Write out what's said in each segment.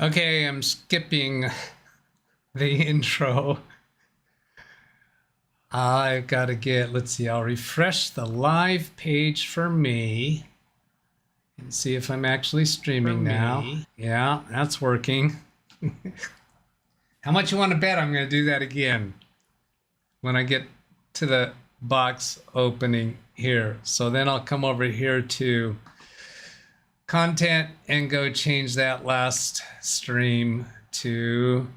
Okay, I'm skipping the intro. I've got to get, let's see, I'll refresh the live page for me and see if I'm actually streaming now. Yeah, that's working. How much you want to bet I'm going to do that again when I get to the box opening here? So then I'll come over here to content and go change that last stream to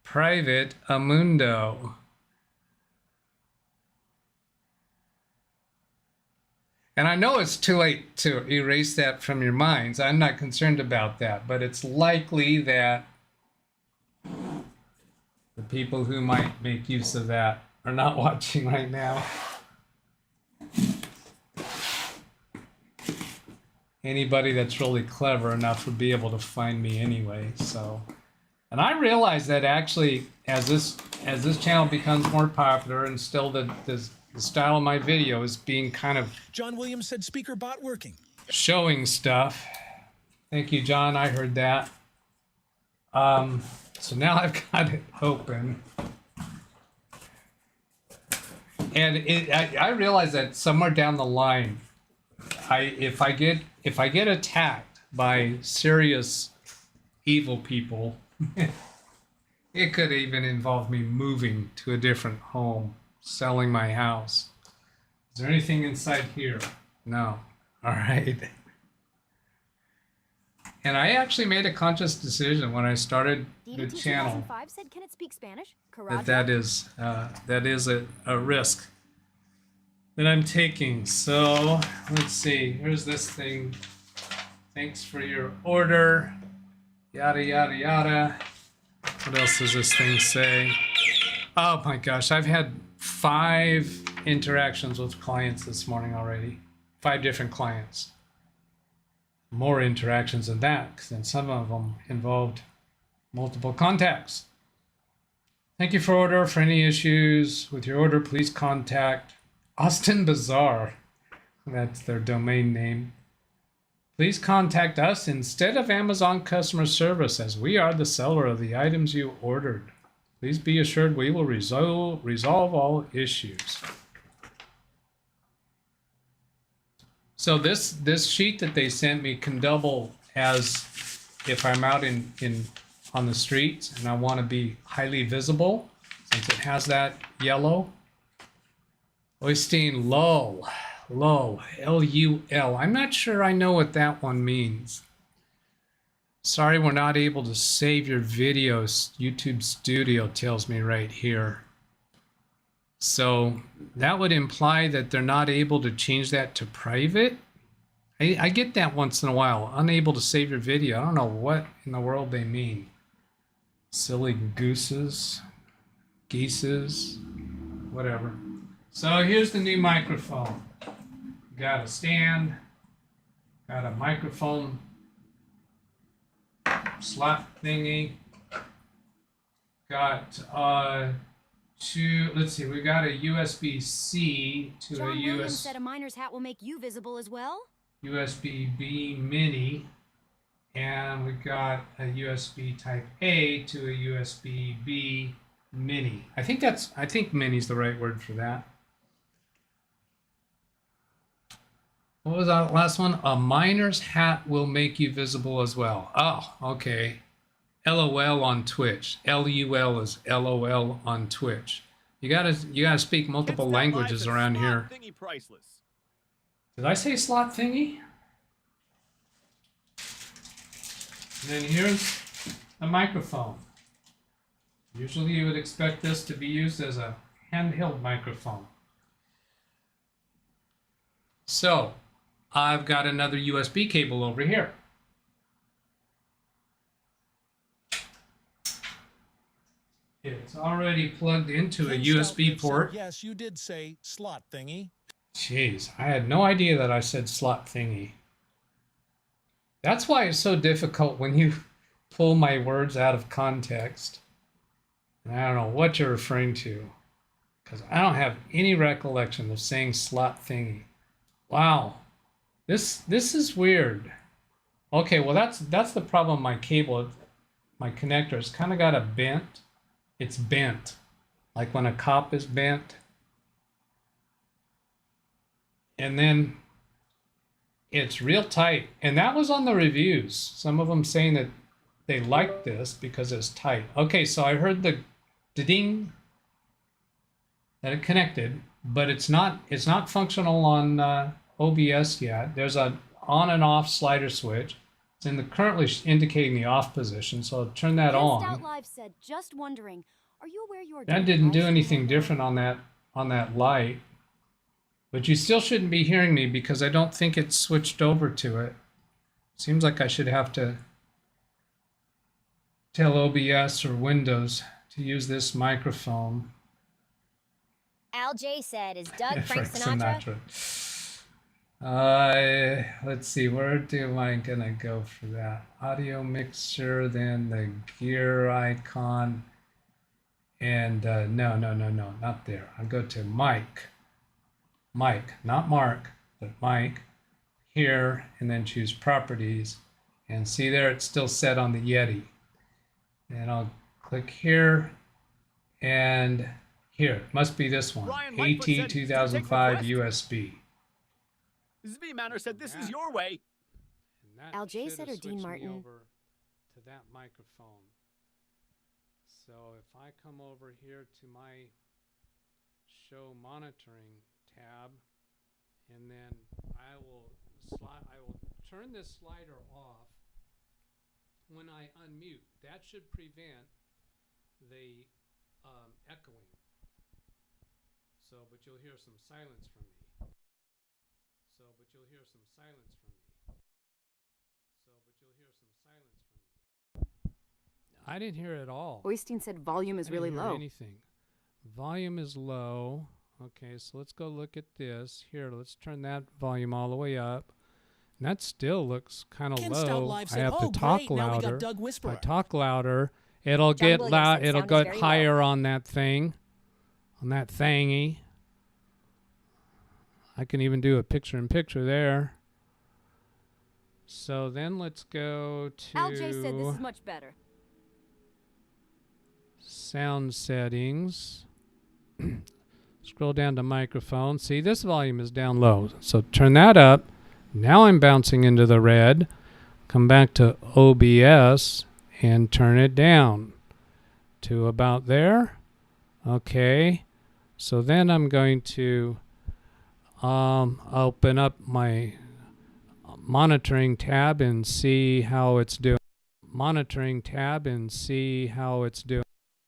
private Amundo. And I know it's too late to erase that from your minds. I'm not concerned about that, but it's likely that the people who might make use of that are not watching right now. Anybody that's really clever enough would be able to find me anyway. So, and I realize that actually, as this channel becomes more popular, and still the style of my video is being kind of John Williams said speaker bot working. Showing stuff. Thank you, John. I heard that. So now I've got it open. And I realize that somewhere down the line, if I get attacked by serious evil people, it could even involve me moving to a different home, selling my house. Is there anything inside here? No. All right. And I actually made a conscious decision when I started the channel said, "Can it speak Spanish?" that is a risk that I'm taking. So let's see. Here's this thing. Thanks for your order. Yada yada yada. What else does this thing say? Oh my gosh, I've had 5 interactions with clients this morning already. 5 different clients. More interactions than that, because then some of them involved multiple contacts. Thank you for order. For any issues with your order, please contact Austin Bazaar. That's their domain name. Please contact us instead of Amazon customer service, as we are the seller of the items you ordered. Please be assured we will resolve all issues. So this sheet that they sent me can double as if I'm out on the streets and I want to be highly visible, since it has that yellow. Oystein Lull, L-U-L. I'm not sure I know what that one means. Sorry, we're not able to save your videos. YouTube Studio tells me right here. So that would imply that they're not able to change that to private. I get that once in a while. Unable to save your video. I don't know what in the world they mean. Silly geeses, whatever. So here's the new microphone. Got a stand, got a microphone slot thingy. Got let's see, we got a USB-C to John a Williams said a miner's hat will make you visible as well. USB-B mini, and we got a USB type A to a USB-B mini. I think mini's the right word for that. What was that last one? A miner's hat will make you visible as well. Oh, okay. LOL on Twitch. LUL is LOL on Twitch. You gotta speak multiple languages around here. Did I say slot thingy? And then here's a microphone. Usually you would expect this to be used as a handheld microphone. So I've got another USB cable over here. It's already plugged into a USB port. Yes, you did say slot thingy. Jeez, I had no idea that I said slot thingy. That's why it's so difficult when you pull my words out of context. And I don't know what you're referring to, because I don't have any recollection of saying slot thingy. Wow, this is weird. Okay, well that's the problem. My my connector, it's kind of got a bent. It's bent, like when a cop is bent. And then it's real tight. And that was on the reviews. Some of them saying that they liked this because it's tight. Okay, so I heard the ding that it connected, but it's not functional on OBS yet. There's a on and off slider switch. It's in the currently indicating the off position, so I'll turn that on. Stout Live said, just wondering, are you aware you are That didn't do anything different on that light. But you still shouldn't be hearing me because I don't think it's switched over to it. Seems like I should have to tell OBS or Windows to use this microphone. Al J said, is Doug Frank Sinatra? Let's see, where am I gonna go for that? Audio mixer, then the gear icon, and no, not there. I'll go to Mike, not Mark, but Mike, here, and then choose properties, and see there it's still set on the Yeti. And I'll click here, and here, it must be this one, AT 2005 USB. Z-Manor said this is your way. Al J said or Dean Martin? Over to that microphone. So if I come over here to my show monitoring tab, and then I will turn this slider off when I unmute. That should prevent the echoing. So, but you'll hear some silence from me. I didn't hear it at all. Oystein said volume is really low. Anything. Volume is low. Okay, so let's go look at this. Here, let's turn that volume all the way up. And that still looks kind of low. I have to talk louder. If I talk louder, it'll get loud. It'll get higher on that thing, on that thingy. I can even do a picture-in-picture there. So then let's go to Al J said this is much better. Sound settings. Scroll down to microphone. See, this volume is down low. So turn that up. Now I'm bouncing into the red. Come back to OBS and turn it down to about there. Okay. So then I'm going to open up my monitoring tab and see how it's doing. Monitoring tab and see how it's doing.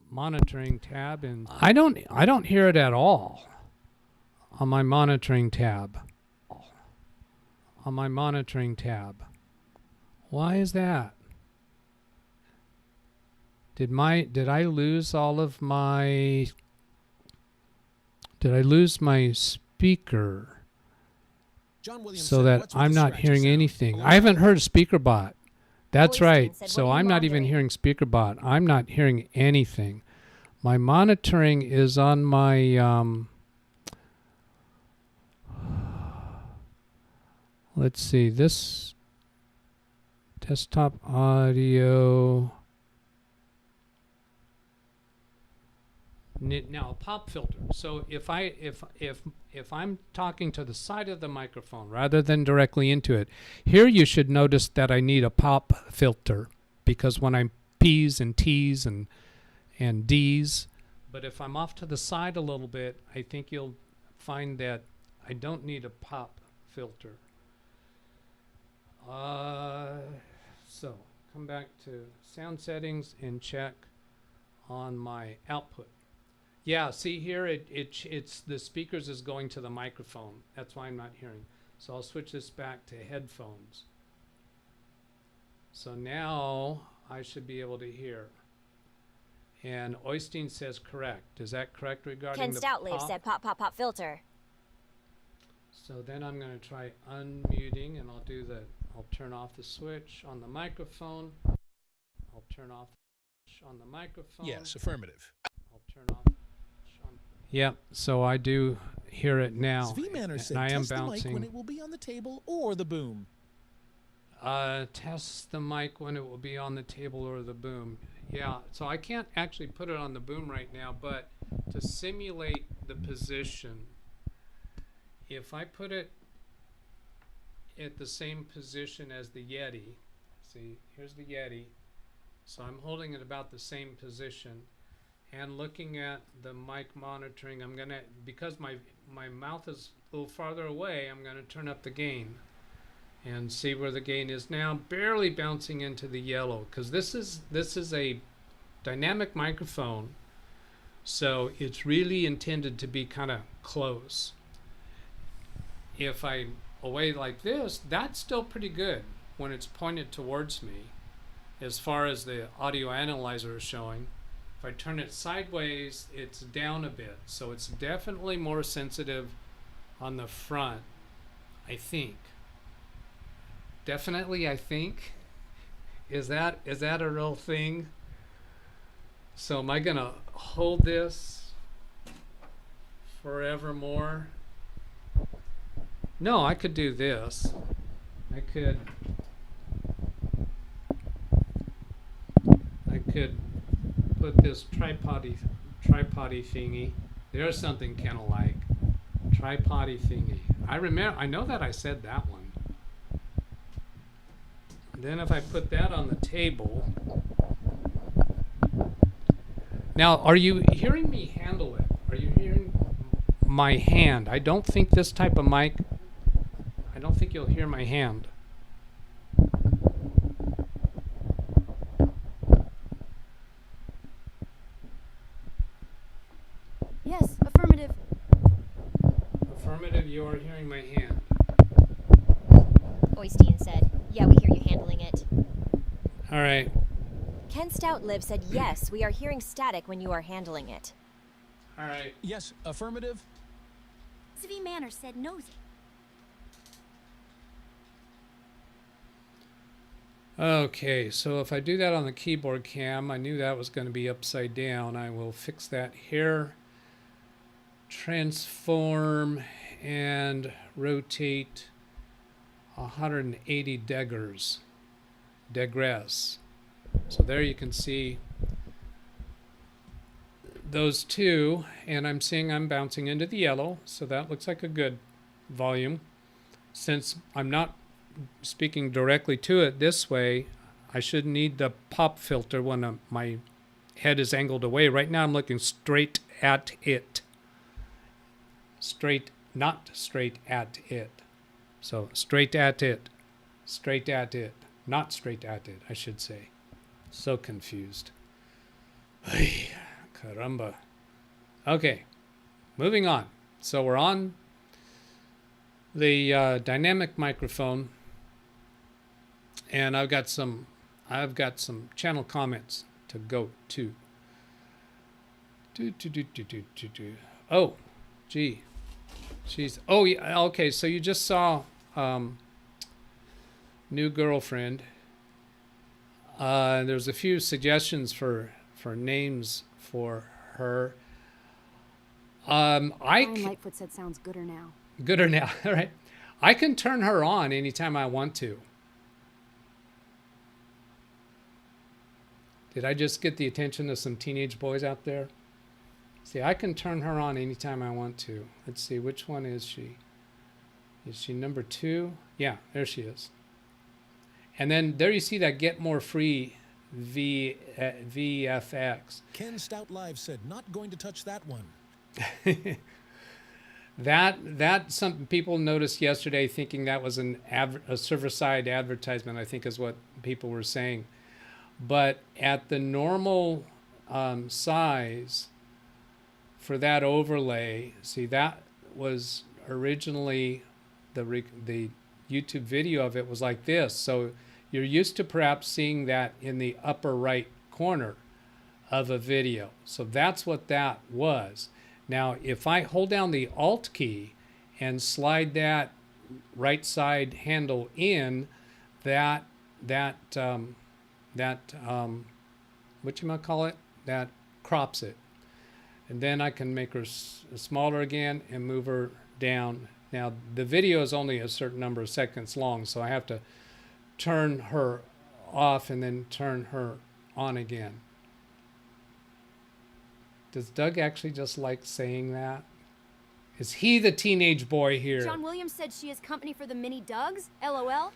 Monitoring tab, and I don't hear it at all on my monitoring tab. On my monitoring tab. Why is that? Did I lose all of my speaker so that I'm not hearing anything? I haven't heard SpeakerBot. That's right. So I'm not even hearing SpeakerBot. I'm not hearing anything. My monitoring is on my let's see, this desktop audio. Now, a pop filter. So if I'm talking to the side of the microphone rather than directly into it, here you should notice that I need a pop filter, because when I'm P's and T's and D's, but if I'm off to the side a little bit, I think you'll find that I don't need a pop filter. So come back to sound settings and check on my output. Yeah, see here, it's the speakers is going to the microphone. That's why I'm not hearing. So I'll switch this back to headphones. So now I should be able to hear. And Oystein says correct. Is that correct regarding Ken the Stoutleaf pop? said pop filter. So then I'm going to try unmuting, and I'll turn off the switch on the microphone. I'll turn off the switch on the microphone. Yes, affirmative. I'll turn off the switch on. Yep, so I do hear it now. Z-Manor said and I am test the mic bouncing. when it will be on the table or the boom. Test the mic when it will be on the table or the boom. Yeah, so I can't actually put it on the boom right now, but to simulate the position, if I put it at the same position as the Yeti, see, here's the Yeti, so I'm holding it about the same position, and looking at the mic monitoring, I'm gonna, because my mouth is a little farther away, I'm gonna turn up the gain and see where the gain is now, barely bouncing into the yellow, because this is a dynamic microphone, so it's really intended to be kind of close. If I'm away like this, that's still pretty good when it's pointed towards me as far as the audio analyzer is showing. If I turn it sideways, it's down a bit, so it's definitely more sensitive on the front, I think. Definitely, I think. Is that a real thing? So am I gonna hold this forevermore? No, I could do this. I could put this tripody thingy. There's something kind of like tripody thingy. I know that I said that one. Then if I put that on the table. Now, are you hearing me handle it? Are you hearing my hand? I don't think this type of mic, I don't think you'll hear my hand. Yes, affirmative. Affirmative, you are hearing my hand. Oystein said, yeah, we hear you handling it. All right. Ken Stoutlib said, yes, we are hearing static when you are handling it. All right. Yes, affirmative. Zvi Manor said nosy. Okay, so if I do that on the keyboard cam, I knew that was going to be upside down. I will fix that here. Transform and rotate 180 degrees. So there you can see those two, and I'm seeing I'm bouncing into the yellow, so that looks like a good volume. Since I'm not speaking directly to it this way, I shouldn't need the pop filter when my head is angled away. Right now I'm looking straight at it. Not straight at it. So straight at it, not straight at it, I should say. So confused. Ay, caramba. Okay, moving on. So we're on the dynamic microphone, and I've got some channel comments to go to. Oh, gee. Jeez. Oh, yeah. Okay, so you just saw new girlfriend. There's a few suggestions for names for her. Lightfoot said sounds gooder now. Gooder now. All right. I can turn her on anytime I want to. Did I just get the attention of some teenage boys out there? See, I can turn her on anytime I want to. Let's see, which one is she? Is she number 2? Yeah, there she is. And then there you see that Get More Free VFX. Ken Stout Live said, not going to touch that one. That some people noticed yesterday, thinking that was a server-side advertisement, I think is what people were saying. But at the normal size for that overlay, see, that was originally the YouTube video of it was like this. So you're used to perhaps seeing that in the upper right corner of a video. So that's what that was. Now, if I hold down the Alt key and slide that right side handle in, that whatchamacallit, that crops it. And then I can make her smaller again and move her down. Now, the video is only a certain number of seconds long, so I have to turn her off and then turn her on again. Does Doug actually just like saying that? Is he the teenage boy here? John Williams said she is company for the mini Dougs. LOL.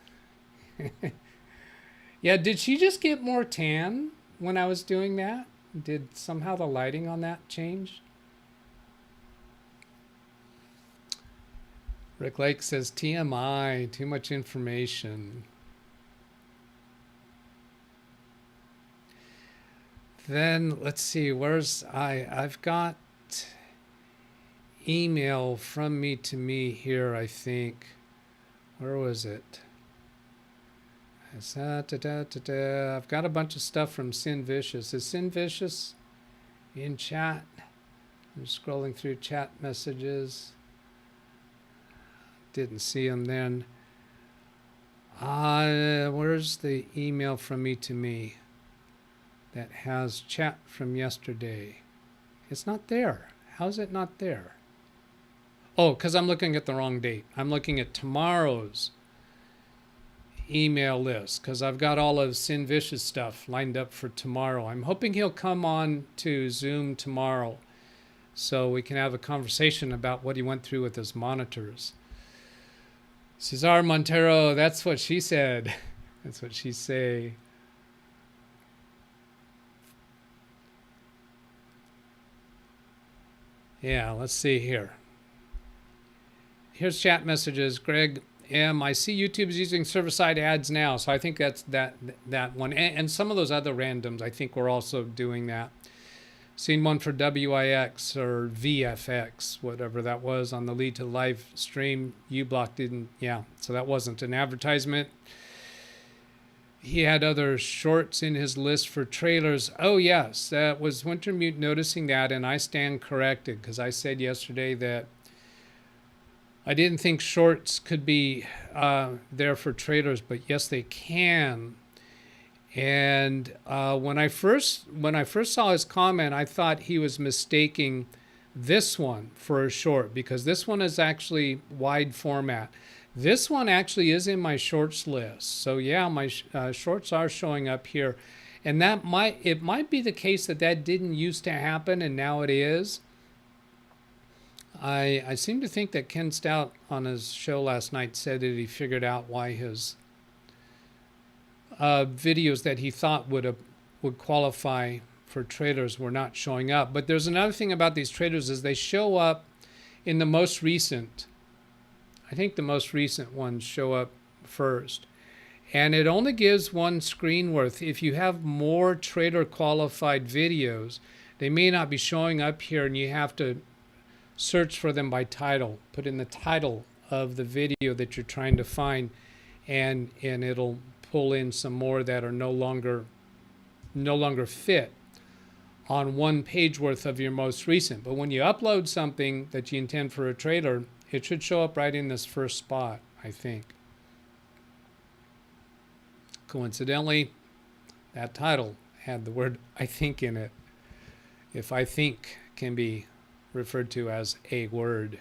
Yeah, did she just get more tan when I was doing that? Did somehow the lighting on that change? Rick Lake says TMI, too much information. Then let's see, where's I've got email from me to me here, I think. Where was it? I've got a bunch of stuff from Sin Vicious. Is Sin Vicious in chat? I'm scrolling through chat messages. Didn't see him then. Where's the email from me to me that has chat from yesterday? It's not there. How's it not there? Oh, because I'm looking at the wrong date. I'm looking at tomorrow's email list because I've got all of Sin Vicious stuff lined up for tomorrow. I'm hoping he'll come on to Zoom tomorrow so we can have a conversation about what he went through with his monitors. Cesar Montero, that's what she said. That's what she say. Yeah, let's see here. Here's chat messages. Greg M, I see YouTube is using server-side ads now, so I think that's that one. And some of those other randoms, I think we're also doing that. Seen one for WIX or VFX, whatever that was on the lead to live stream. uBlock didn't, yeah, so that wasn't an advertisement. He had other shorts in his list for trailers. Oh, yes, that was Wintermute noticing that, and I stand corrected because I said yesterday that I didn't think shorts could be there for trailers, but yes, they can. And when I first saw his comment, I thought he was mistaking this one for a short because this one is actually wide format. This one actually is in my shorts list. So yeah, my shorts are showing up here. And it might be the case that didn't used to happen and now it is. I seem to think that Ken Stout on his show last night said that he figured out why his videos that he thought would qualify for trailers were not showing up. But there's another thing about these trailers is they show up in the most recent. I think the most recent ones show up first. And it only gives one screen worth. If you have more trailer qualified videos, they may not be showing up here and you have to search for them by title. Put in the title of the video that you're trying to find and it'll pull in some more that are no longer fit on one page worth of your most recent. But when you upload something that you intend for a trailer, it should show up right in this first spot, I think. Coincidentally, that title had the word I think in it. If I think can be referred to as a word.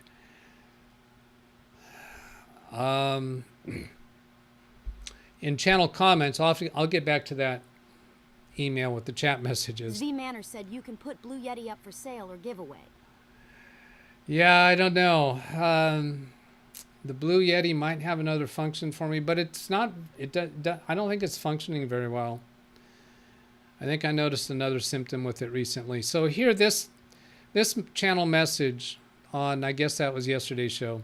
In channel comments, I'll get back to that email with the chat messages. Z Manor said you can put Blue Yeti up for sale or giveaway. Yeah, I don't know. The Blue Yeti might have another function for me, but it's not. I don't think it's functioning very well. I think I noticed another symptom with it recently. So here, this channel message on, I guess that was yesterday's show,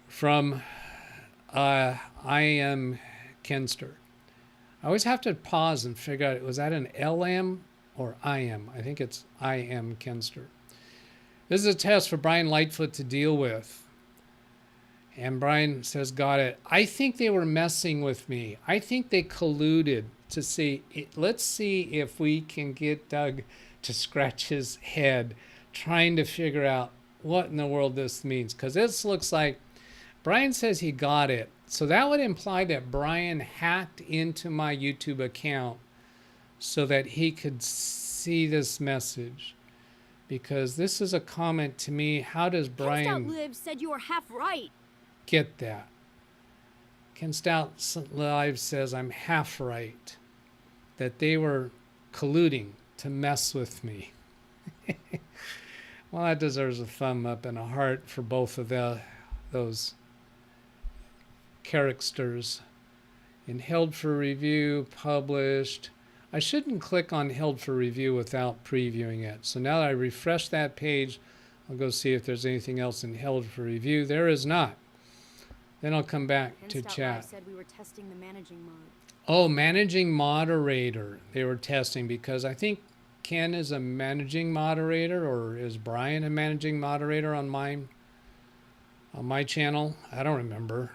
from I am Kenster. I always have to pause and figure out, was that an LM or I am? I think it's I am Kenster. This is a test for Brian Lightfoot to deal with. And Brian says, got it. I think they were messing with me. I think they colluded to see, let's see if we can get Doug to scratch his head trying to figure out what in the world this means. Because this looks like, Brian says he got it. So that would imply that Brian hacked into my YouTube account so that he could see this message. Because this is a comment to me. How does Brian Live said you were half right. get that? Ken Stout Live says I'm half right, that they were colluding to mess with me. Well, that deserves a thumb up and a heart for both of those characters. In held for review, published. I shouldn't click on held for review without previewing it. So now that I refresh that page, I'll go see if there's anything else in held for review. There is not. Then I'll come back Ken to Stout chat. Live said we were testing the managing mod. Oh, managing moderator. They were testing because I think Ken is a managing moderator, or is Brian a managing moderator on my channel? I don't remember.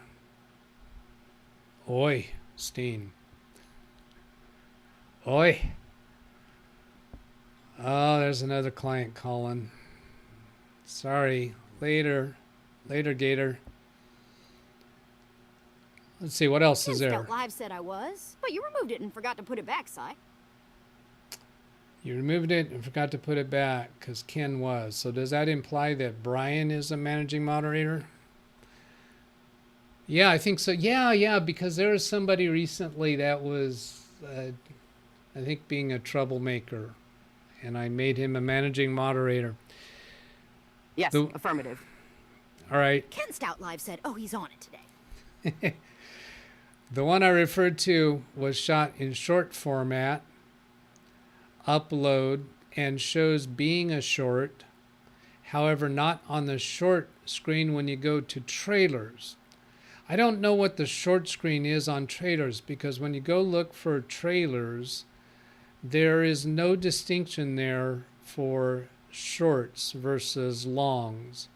Oi, Steen. Oi. Oh, there's another client calling. Sorry. Later. Later, Gator. Let's see, what else is Ken there? Stout Live said I was, but you removed it and forgot to put it back, Si. You removed it and forgot to put it back because Ken was. So does that imply that Brian is a managing moderator? Yeah, I think so. Yeah, because there was somebody recently that was, I think, being a troublemaker, and I made him a managing moderator. Yes, affirmative. All right. Ken Stout Live said, oh, he's on it today. The one I referred to was shot in short format, upload, and shows being a short. However, not on the short screen when you go to trailers. I don't know what the short screen is on trailers, because when you go look for trailers, there is no distinction there for shorts versus longs.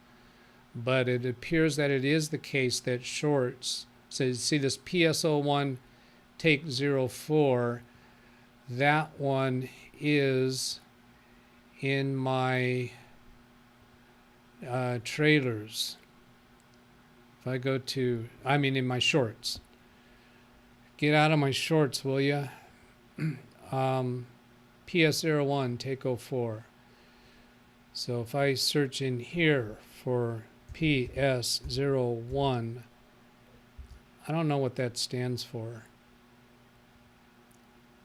But it appears that it is the case that shorts, so you see this PSO1 take 04, that one is in my trailers. If I go to, in my shorts. Get out of my shorts, will ya? PS01 take 04. So if I search in here for PS01, I don't know what that stands for.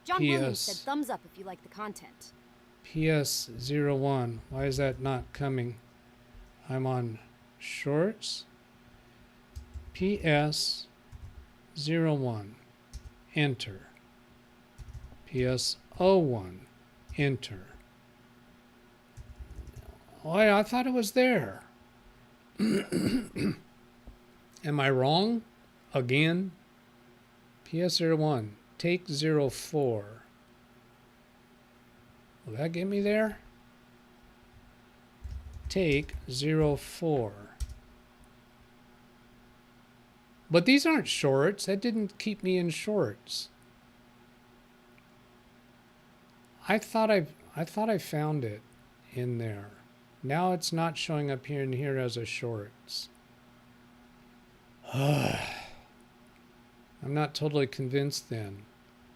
John Williams said thumbs up if you like the content. PS01, why is that not coming? I'm on shorts. PS01, enter. PS01, enter. Oh, I thought it was there. Am I wrong? Again? PS01, take 04. Will that get me there? Take 04. But these aren't shorts. That didn't keep me in shorts. I thought I found it in there. Now it's not showing up here and here as a shorts. I'm not totally convinced then.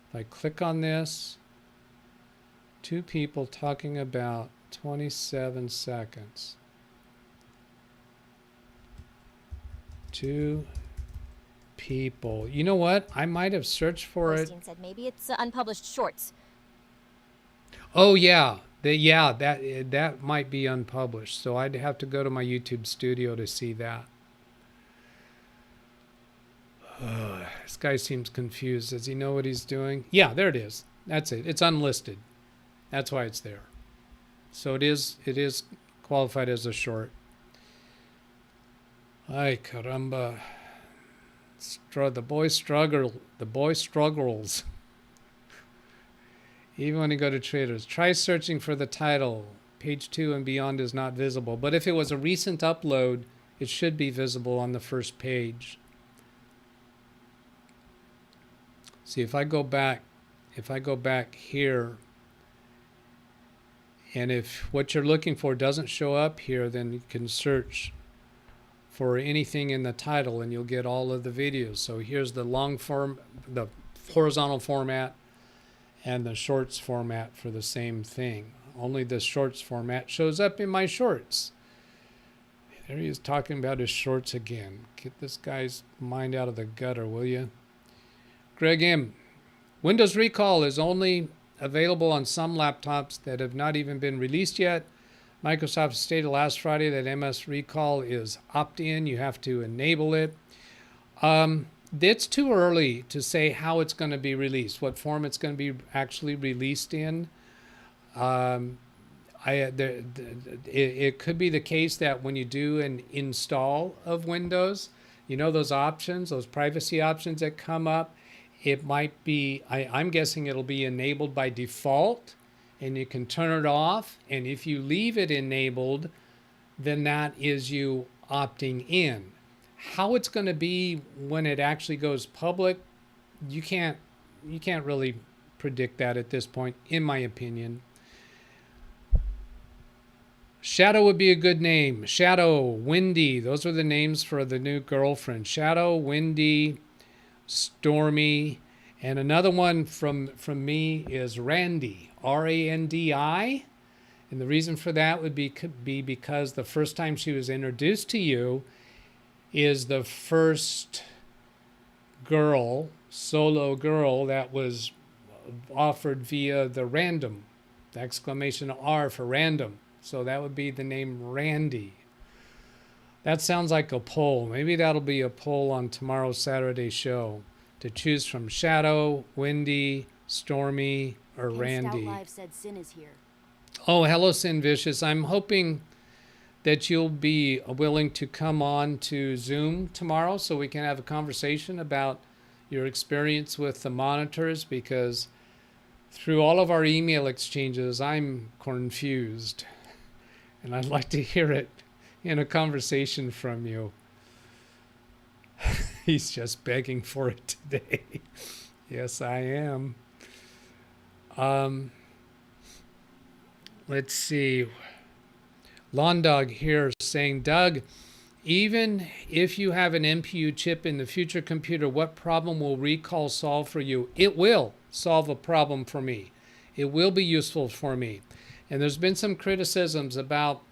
If I click on this, two people talking about 27 seconds. Two people. You know what? I might have searched for it. Christine said maybe it's unpublished shorts. Oh yeah, that might be unpublished. So I'd have to go to my YouTube studio to see that. This guy seems confused. Does he know what he's doing? Yeah, there it is. That's it. It's unlisted. That's why it's there. So it is qualified as a short. Ay caramba. The boy struggles. Even when you go to traders, try searching for the title. Page 2 and beyond is not visible. But if it was a recent upload, it should be visible on the first page. See, if I go back here, and if what you're looking for doesn't show up here, then you can search for anything in the title and you'll get all of the videos. So here's the long form, the horizontal format, and the shorts format for the same thing. Only the shorts format shows up in my shorts. There he is talking about his shorts again. Get this guy's mind out of the gutter, will you? Greg M. Windows Recall is only available on some laptops that have not even been released yet. Microsoft stated last Friday that MS Recall is opt-in. You have to enable it. It's too early to say how it's going to be released, what form it's going to be actually released in. It could be the case that when you do an install of Windows, you know those options, those privacy options that come up, it might be, I'm guessing it'll be enabled by default, and you can turn it off. And if you leave it enabled, then that is you opting in. How it's going to be when it actually goes public, you can't really predict that at this point, in my opinion. Shadow would be a good name. Shadow, Windy, those are the names for the new girlfriend. Shadow, Windy, Stormy, and another one from me is Randy, R-A-N-D-I. And the reason for that would be because the first time she was introduced to you is the first girl, solo girl, that was offered via the random, the exclamation R for random. So that would be the name Randy. That sounds like a poll. Maybe that'll be a poll on tomorrow's Saturday show to choose from Shadow, Windy, Stormy, or Randy. Live said Sin is here. Oh, hello, Sin Vicious. I'm hoping that you'll be willing to come on to Zoom tomorrow so we can have a conversation about your experience with the monitors, because through all of our email exchanges, I'm confused. And I'd like to hear it in a conversation from you. He's just begging for it today. Yes, I am. Let's see. Lawn Dog here saying, Doug, even if you have an NPU chip in the future computer, what problem will Recall solve for you? It will solve a problem for me. It will be useful for me. And there's been some criticisms about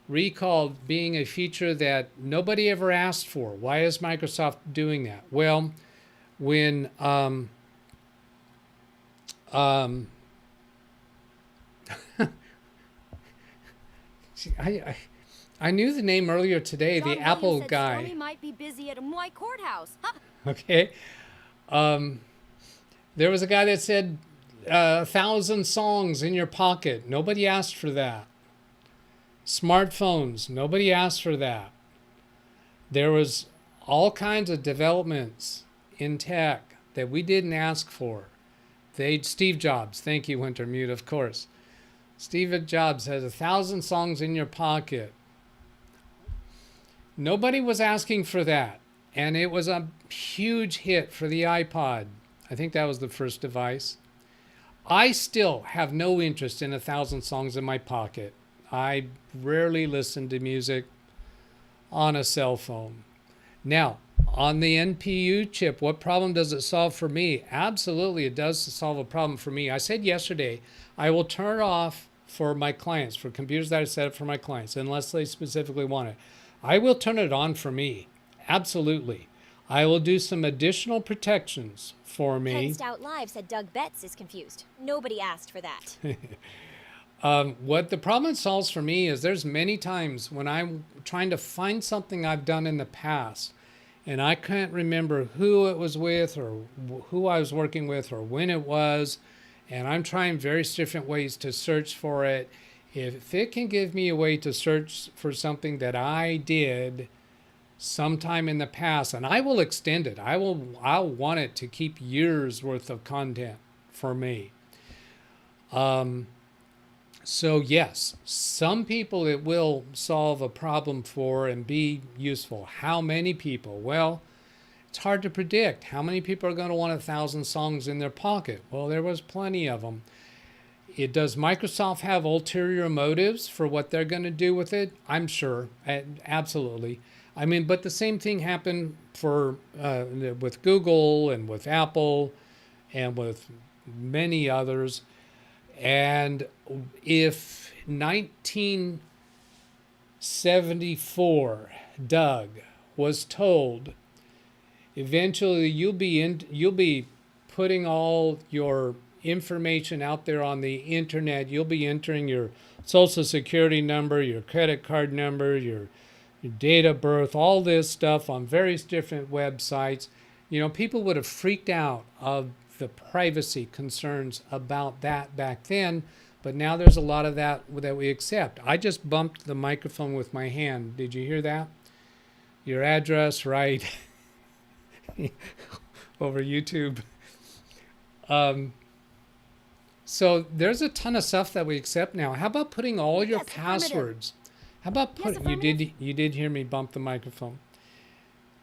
Recall being a feature that nobody ever asked for. Why is Microsoft doing that? Well, when I knew the name earlier today, John the Apple Williams said guy. Stormy might be busy at a Moy courthouse. Huh? Okay. There was a guy that said 1,000 songs in your pocket. Nobody asked for that. Smartphones. Nobody asked for that. There was all kinds of developments in tech that we didn't ask for. Steve Jobs. Thank you, Wintermute, of course. Steve Jobs has 1,000 songs in your pocket. Nobody was asking for that. And it was a huge hit for the iPod. I think that was the first device. I still have no interest in 1,000 songs in my pocket. I rarely listen to music on a cell phone. Now, on the NPU chip, what problem does it solve for me? Absolutely, it does solve a problem for me. I said yesterday, I will turn it off for my clients, for computers that I set up for my clients, unless they specifically want it. I will turn it on for me. Absolutely. I will do some additional protections for me. Ken Stout Live said DougBetts is confused. Nobody asked for that. What the problem it solves for me is there's many times when I'm trying to find something I've done in the past and I can't remember who it was with or who I was working with or when it was, and I'm trying various different ways to search for it. If it can give me a way to search for something that I did sometime in the past, and I will extend it. I'll want it to keep years worth of content for me. So yes, some people it will solve a problem for and be useful. How many people? Well, it's hard to predict. How many people are going to want 1,000 songs in their pocket? Well, there was plenty of them. Does Microsoft have ulterior motives for what they're going to do with it? I'm sure, absolutely. I mean, but the same thing happened with Google and with Apple and with many others. And if 19 74, Doug, was told eventually you'll be putting all your information out there on the internet. You'll be entering your social security number, your credit card number, your date of birth, all this stuff on various different websites. You know, people would have freaked out of the privacy concerns about that back then, but now there's a lot of that we accept. I just bumped the microphone with my hand. Did you hear that? Your address, right? Over YouTube. So there's a ton of stuff that we accept now. How about putting all your passwords? How about you did hear me bump the microphone.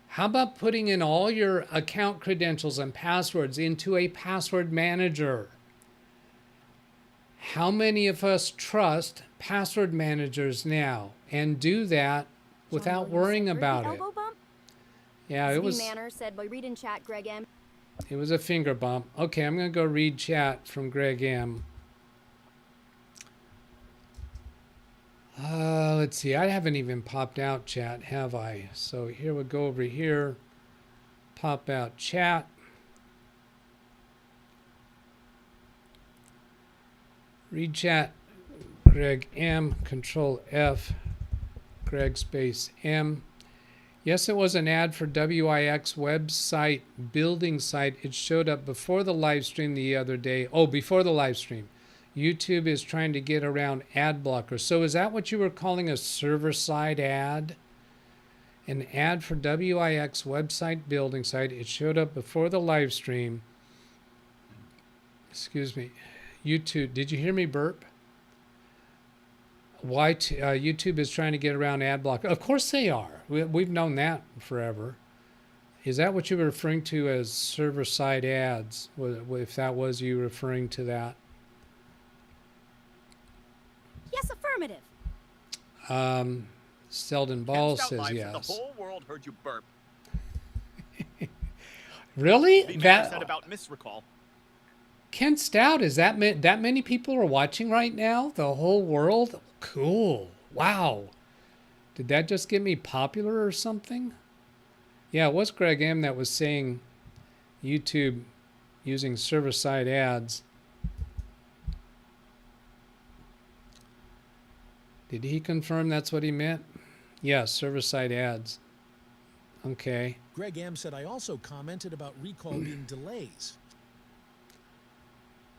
How about putting in all your account credentials and passwords into a password manager? How many of us trust password managers now and do that without worrying about it? Yeah, it was. Manor said by read in chat, Greg M. It was a finger bump. Okay, I'm going to go read chat from Greg M. Let's see. I haven't even popped out chat, have I? So here we go over here. Pop out chat. Read chat. Greg M. Control F. Greg space M. Yes, it was an ad for WIX website building site. It showed up before the live stream the other day. Oh, before the live stream. YouTube is trying to get around ad blockers. So is that what you were calling a server-side ad? An ad for WIX website building site. It showed up before the live stream. Excuse me. YouTube, did you hear me burp? YouTube is trying to get around ad blocker. Of course they are. We've known that forever. Is that what you were referring to as server-side ads? If that was you referring to that? Yes, affirmative. Selden Ball Ken Stout says Live yes. said the whole world heard you burp. Really? The That said about misrecall. Ken Stout, is that many people are watching right now? The whole world? Cool. Wow. Did that just get me popular or something? Yeah, it was Greg M that was saying YouTube using server-side ads. Did he confirm that's what he meant? Yeah, server-side ads. Okay. Greg M said, I also commented about recall being delays.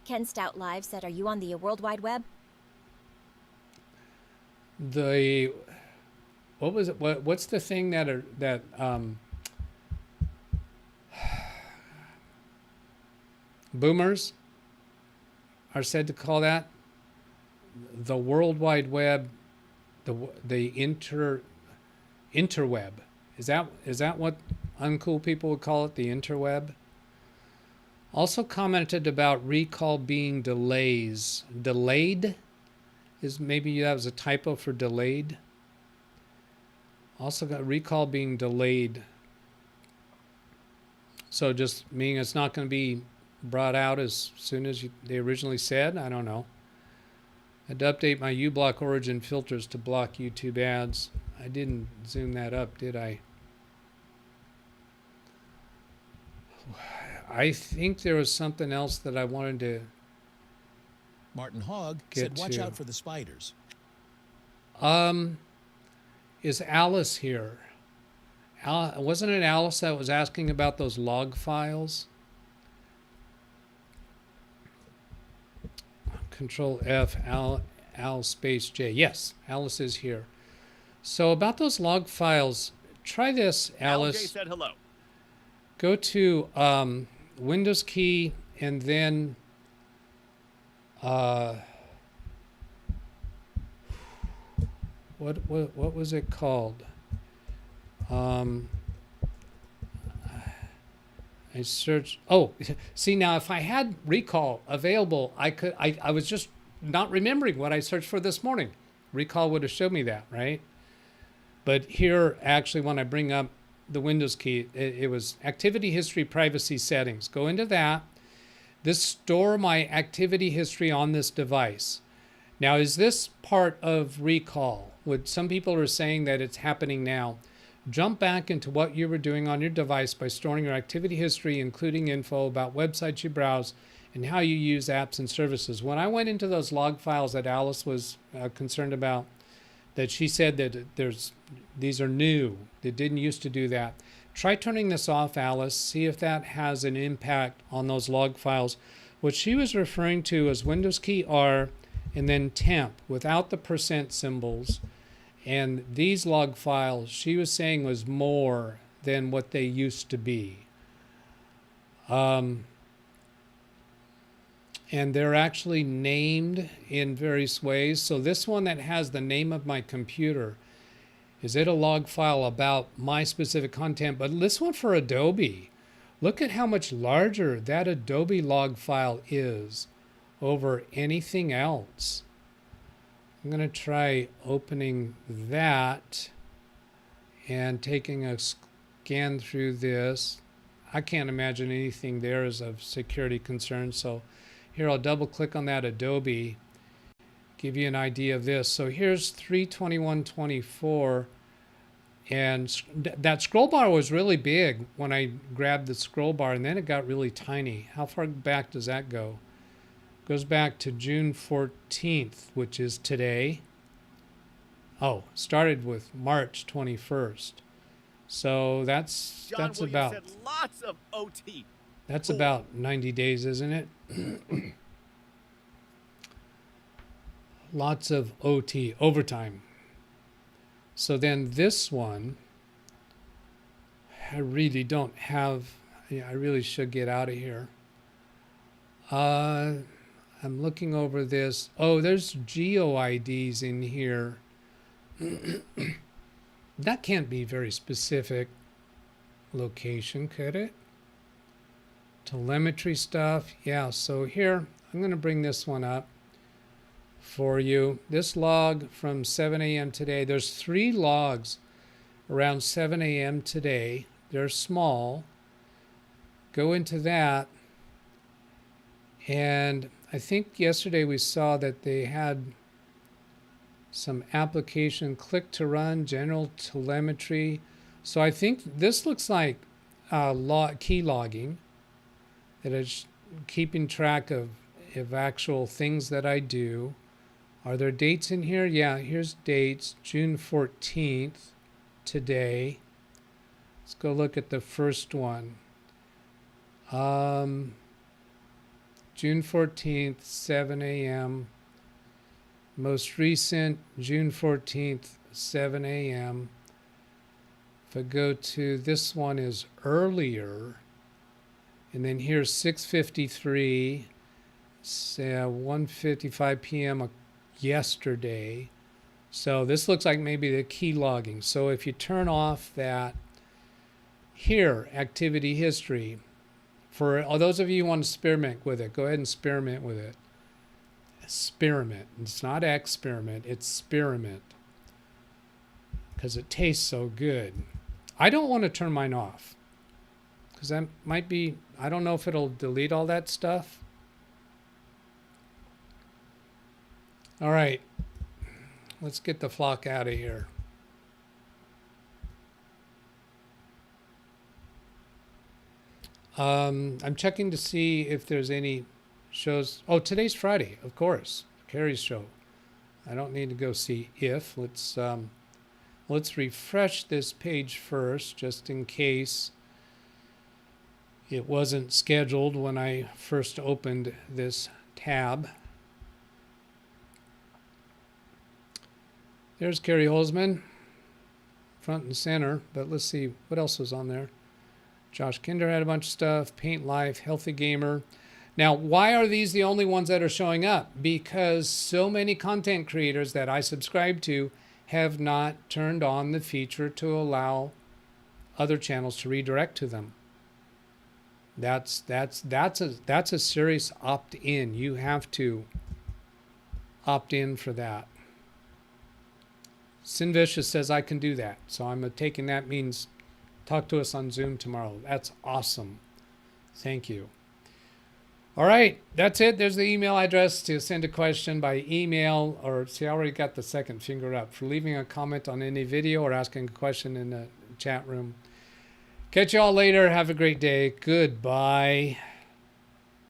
Ken Stout Live said, are you on the World Wide Web? What was it? What's the thing that boomers are said to call that? The World Wide Web, the interweb. Is that what uncool people would call it? The interweb? Also commented about recall being delays. Delayed? Maybe that was a typo for delayed. Also got recall being delayed. So just meaning it's not going to be brought out as soon as they originally said? I don't know. I had to update my uBlock origin filters to block YouTube ads. I didn't zoom that up, did I? I think there was something else that I wanted to Martin Hogg said, watch out for the spiders. Is Alice here? Wasn't it Alice that was asking about those log files? Control F, Al space J. Yes, Alice is here. So about those log files, try this, Alice. LJ said hello. Go to Windows key and then what was it called? I searched. Oh, see now, if I had recall available, I was just not remembering what I searched for this morning. Recall would have showed me that, right? But here, actually, when I bring up the Windows key, it was activity history privacy settings. Go into that. This store my activity history on this device. Now, is this part of recall? What some people are saying that it's happening now. Jump back into what you were doing on your device by storing your activity history, including info about websites you browse and how you use apps and services. When I went into those log files that Alice was concerned about, that she said that these are new, they didn't used to do that. Try turning this off, Alice. See if that has an impact on those log files. What she was referring to as Windows key R and then temp without the % symbols. And these log files, she was saying, was more than what they used to be. And they're actually named in various ways. So this one that has the name of my computer, is it a log file about my specific content? But this one for Adobe, look at how much larger that Adobe log file is over anything else. I'm going to try opening that and taking a scan through this. I can't imagine anything there is of security concern. So here I'll double click on that Adobe, give you an idea of this. So here's 321.24, and that scroll bar was really big when I grabbed the scroll bar, and then it got really tiny. How far back does that go? Goes back to June 14th, which is today. Oh, started with March 21st. So that's about said lots of OT. That's about 90 days, isn't it? Lots of OT, overtime. So then this one, I really don't have, I really should get out of here. I'm looking over this. Oh, there's geo IDs in here. That can't be very specific location, could it? Telemetry stuff. Yeah, so here, I'm going to bring this one up for you. This log from 7 a.m. today. There's 3 logs around 7 a.m. today. They're small. Go into that. And I think yesterday we saw that they had some application, click to run, general telemetry. So I think this looks like key logging, that is keeping track of actual things that I do. Are there dates in here? Yeah, here's dates. June 14th, today. Let's go look at the first one. June 14th, 7 a.m. Most recent, June 14th, 7 a.m. If I go to this one is earlier, and then here's 6:53, 1:55 p.m. yesterday. So this looks like maybe the key logging. So if you turn off that here, activity history, for all those of you who want to experiment with it, go ahead and experiment with it. Experiment. It's not experiment, it's experiment. Because it tastes so good. I don't want to turn mine off. Because that might be, I don't know if it'll delete all that stuff. All right. Let's get the flock out of here. I'm checking to see if there's any shows. Oh, today's Friday, of course. Carrie's show. I don't need to go see if. Let's refresh this page first, just in case it wasn't scheduled when I first opened this tab. There's Carrie Holzman, front and center. But let's see what else was on there. Josh Kinder had a bunch of stuff. Paint Life, Healthy Gamer. Now, why are these the only ones that are showing up? Because so many content creators that I subscribe to have not turned on the feature to allow other channels to redirect to them. That's a serious opt-in. You have to opt in for that. Sinvicious says I can do that. So I'm taking that means talk to us on Zoom tomorrow. That's awesome. Thank you. All right, that's it. There's the email address to send a question by email, or see, I already got the second finger up for leaving a comment on any video or asking a question in the chat room. Catch you all later. Have a great day. Goodbye.